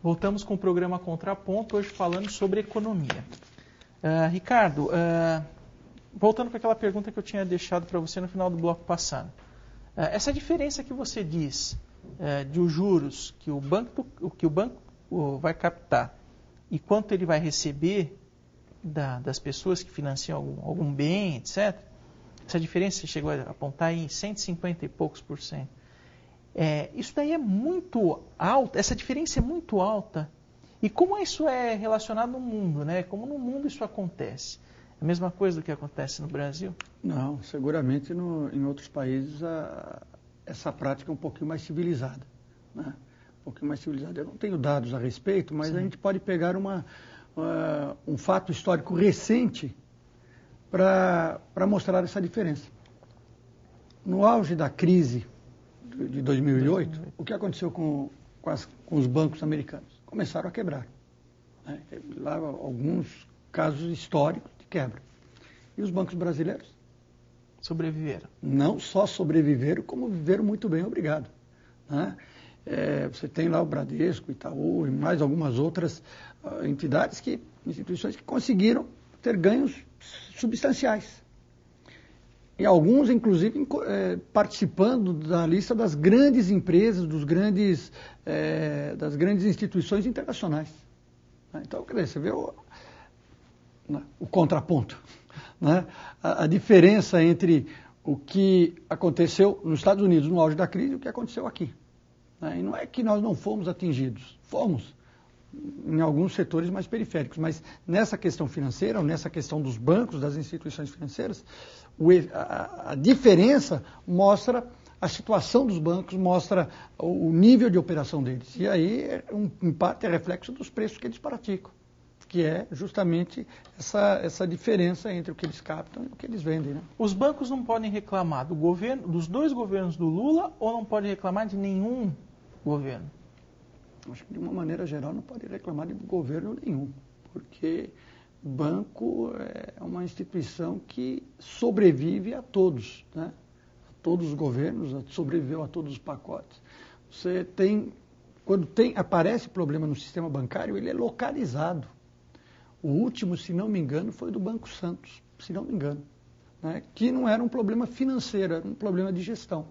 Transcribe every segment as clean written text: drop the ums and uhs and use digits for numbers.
Voltamos com o programa Contraponto, hoje falando sobre economia. Ricardo, voltando para aquela pergunta que eu tinha deixado para você no final do bloco passado. Essa diferença que você diz de os juros que o banco vai captar e quanto ele vai receber das pessoas que financiam algum bem, etc., essa diferença chegou a apontar em 150 e poucos %. Isso daí é muito alto, essa diferença é muito alta. E como isso é relacionado no mundo, né? Como no mundo isso acontece? É a mesma coisa do que acontece no Brasil? Não, seguramente em outros países essa prática é um pouquinho mais civilizada, né? Um pouquinho mais civilizada. Eu não tenho dados a respeito, mas Sim. A gente pode pegar um fato histórico recente para mostrar essa diferença. No auge da crise de 2008, o que aconteceu com os bancos americanos? Começaram a quebrar. Né? Lá alguns casos históricos de quebra. E os bancos brasileiros? Sobreviveram. Não só sobreviveram, como viveram muito bem, obrigado. Né? Você tem lá o Bradesco, Itaú e mais algumas outras instituições que conseguiram ter ganhos substanciais. E alguns, inclusive, participando da lista das grandes empresas, das grandes instituições internacionais. Então, quer dizer, você vê o contraponto, né? A diferença entre o que aconteceu nos Estados Unidos no auge da crise e o que aconteceu aqui. Né? E não é que nós não fomos atingidos, fomos em alguns setores mais periféricos, mas nessa questão financeira, ou nessa questão dos bancos, das instituições financeiras, a diferença mostra a situação dos bancos, mostra o nível de operação deles. E aí, em parte, é reflexo dos preços que eles praticam, que é justamente essa diferença entre o que eles captam e o que eles vendem. Né? Os bancos não podem reclamar dos dois governos do Lula ou não podem reclamar de nenhum governo? Acho que, de uma maneira geral, não pode reclamar de governo nenhum, porque banco é uma instituição que sobrevive a todos, né? A todos os governos, sobreviveu a todos os pacotes. Quando aparece problema no sistema bancário, ele é localizado. O último, se não me engano, foi do Banco Santos, se não me engano, né? Que não era um problema financeiro, era um problema de gestão.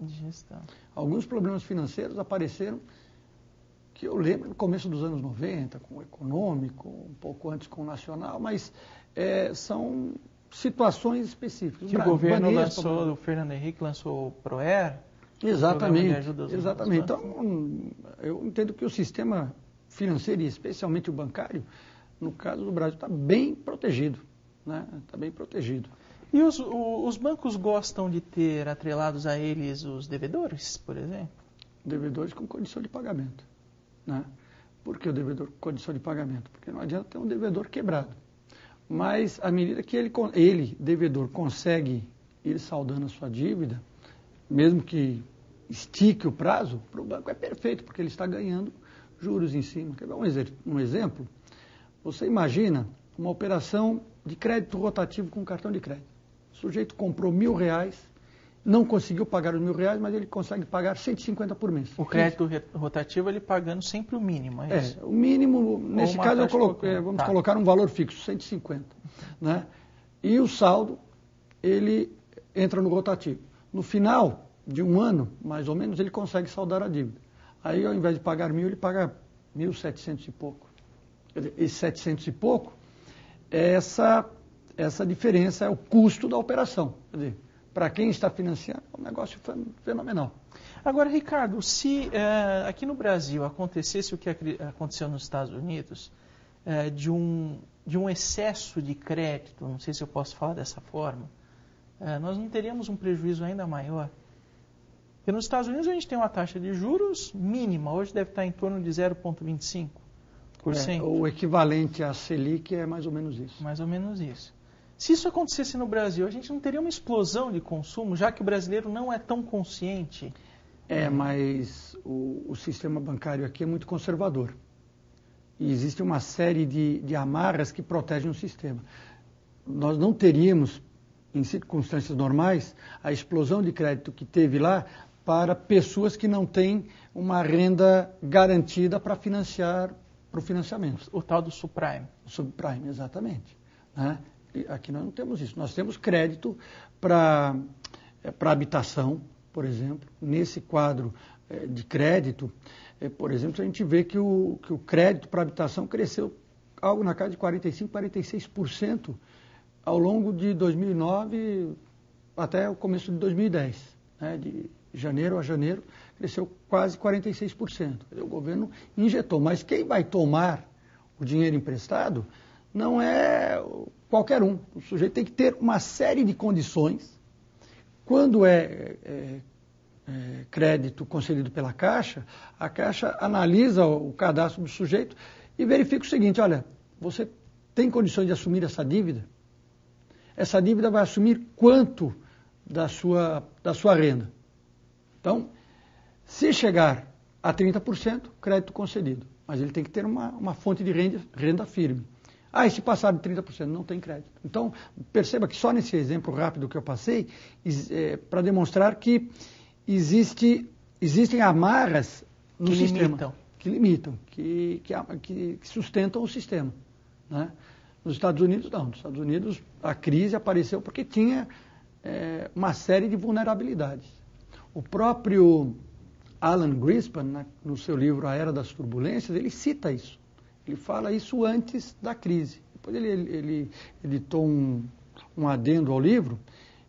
Alguns problemas financeiros apareceram, que eu lembro no começo dos anos 90, com o Econômico, um pouco antes com o Nacional, mas são situações específicas. Que o governo lançou, o Fernando Henrique lançou o ProER? Exatamente. Então, eu entendo que o sistema financeiro, e especialmente o bancário, no caso do Brasil, está bem protegido. Né? Está bem protegido. E os bancos gostam de ter atrelados a eles os devedores, por exemplo? Devedores com condição de pagamento. Né? Por que o devedor com condição de pagamento? Porque não adianta ter um devedor quebrado. Mas, à medida que ele, devedor, consegue ir saldando a sua dívida, mesmo que estique o prazo, para o banco é perfeito, porque ele está ganhando juros em cima. Quer dar um exemplo? Você imagina uma operação de crédito rotativo com cartão de crédito. O sujeito comprou R$1.000, não conseguiu pagar os R$1.000, mas ele consegue pagar 150 por mês. O crédito rotativo, ele pagando sempre o mínimo, é isso? O mínimo, nesse caso, vamos colocar um valor fixo, 150. Né? E o saldo, ele entra no rotativo. No final de um ano, mais ou menos, ele consegue saldar a dívida. Aí, ao invés de pagar 1.000, ele paga 1.700 e pouco. Esse 700 e pouco, essa diferença é o custo da operação. Quer dizer, para quem está financiando, é um negócio fenomenal. Agora, Ricardo, se aqui no Brasil acontecesse o que aconteceu nos Estados Unidos, de um excesso de crédito, não sei se eu posso falar dessa forma, nós não teríamos um prejuízo ainda maior. Porque nos Estados Unidos a gente tem uma taxa de juros mínima, hoje deve estar em torno de 0,25%. O equivalente à Selic é mais ou menos isso. Mais ou menos isso. Se isso acontecesse no Brasil, a gente não teria uma explosão de consumo, já que o brasileiro não é tão consciente? Mas o sistema bancário aqui é muito conservador. E existe uma série de amarras que protegem o sistema. Nós não teríamos, em circunstâncias normais, a explosão de crédito que teve lá para pessoas que não têm uma renda garantida para financiar para o financiamento. O tal do subprime. Subprime, exatamente. Né? E aqui nós não temos isso. Nós temos crédito para habitação, por exemplo. Nesse quadro de crédito, por exemplo, a gente vê que o crédito para habitação cresceu algo na casa de 45%, 46% ao longo de 2009 até o começo de 2010. Né? De janeiro a janeiro, cresceu quase 46%. O governo injetou, mas quem vai tomar o dinheiro emprestado não é qualquer um. O sujeito tem que ter uma série de condições. Quando crédito concedido pela Caixa, a Caixa analisa o cadastro do sujeito e verifica o seguinte: olha, você tem condições de assumir essa dívida? Essa dívida vai assumir quanto da sua renda? Então, se chegar a 30%, crédito concedido. Mas ele tem que ter uma fonte de renda firme. E se passar de 30%, não tem crédito. Então, perceba que só nesse exemplo rápido que eu passei, para demonstrar que existem amarras no sistema. Que limitam, que sustentam o sistema. Né? Nos Estados Unidos, não. Nos Estados Unidos, a crise apareceu porque tinha uma série de vulnerabilidades. O próprio Alan Greenspan, no seu livro A Era das Turbulências, ele cita isso. Ele fala isso antes da crise. Depois ele editou um adendo ao livro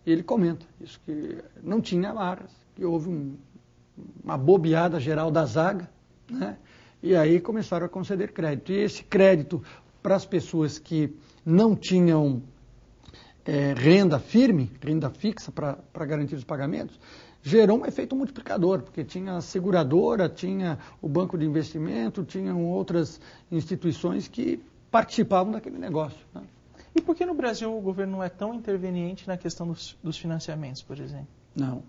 e ele comenta isso, que não tinha amarras, que houve uma bobeada geral da zaga, né? E aí começaram a conceder crédito. E esse crédito para as pessoas que não tinham renda firme, renda fixa para garantir os pagamentos, gerou um efeito multiplicador, porque tinha a seguradora, tinha o banco de investimento, tinham outras instituições que participavam daquele negócio. Né? E por que no Brasil o governo não é tão interveniente na questão dos financiamentos, por exemplo? Não,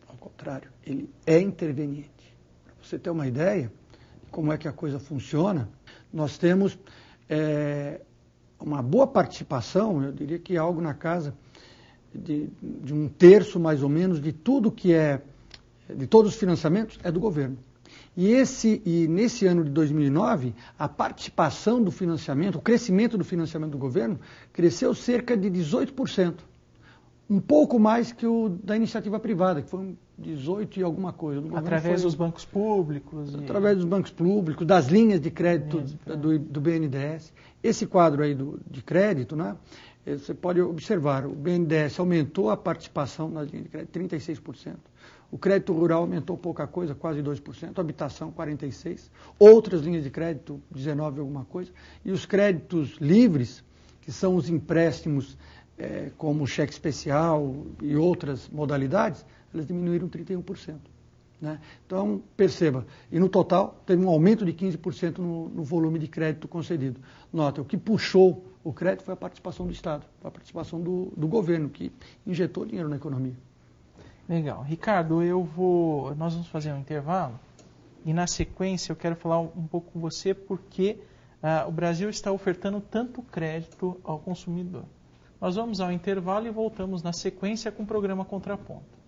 ao contrário, ele é interveniente. Para você ter uma ideia de como é que a coisa funciona, nós temos uma boa participação, eu diria que algo na casa de 1/3 mais ou menos de tudo que de todos os financiamentos é do governo. E nesse ano de 2009, a participação do financiamento, o crescimento do financiamento do governo, cresceu cerca de 18%. Um pouco mais que o da iniciativa privada, que foi 18 e alguma coisa. Através dos bancos públicos? Através dos bancos públicos, das linhas de crédito do BNDES. Esse quadro aí de crédito, né? Você pode observar, o BNDES aumentou a participação nas linhas de crédito 36%. O crédito rural aumentou pouca coisa, quase 2%. Habitação, 46%. Outras linhas de crédito, 19% alguma coisa. E os créditos livres, que são os empréstimos como cheque especial e outras modalidades, elas diminuíram 31%. Né? Então, perceba, e no total teve um aumento de 15% no volume de crédito concedido. Nota, o que puxou o crédito foi a participação do Estado, a participação do governo, que injetou dinheiro na economia. Legal. Ricardo, nós vamos fazer um intervalo e na sequência eu quero falar um pouco com você porque o Brasil está ofertando tanto crédito ao consumidor. Nós vamos ao intervalo e voltamos na sequência com o programa Contraponto.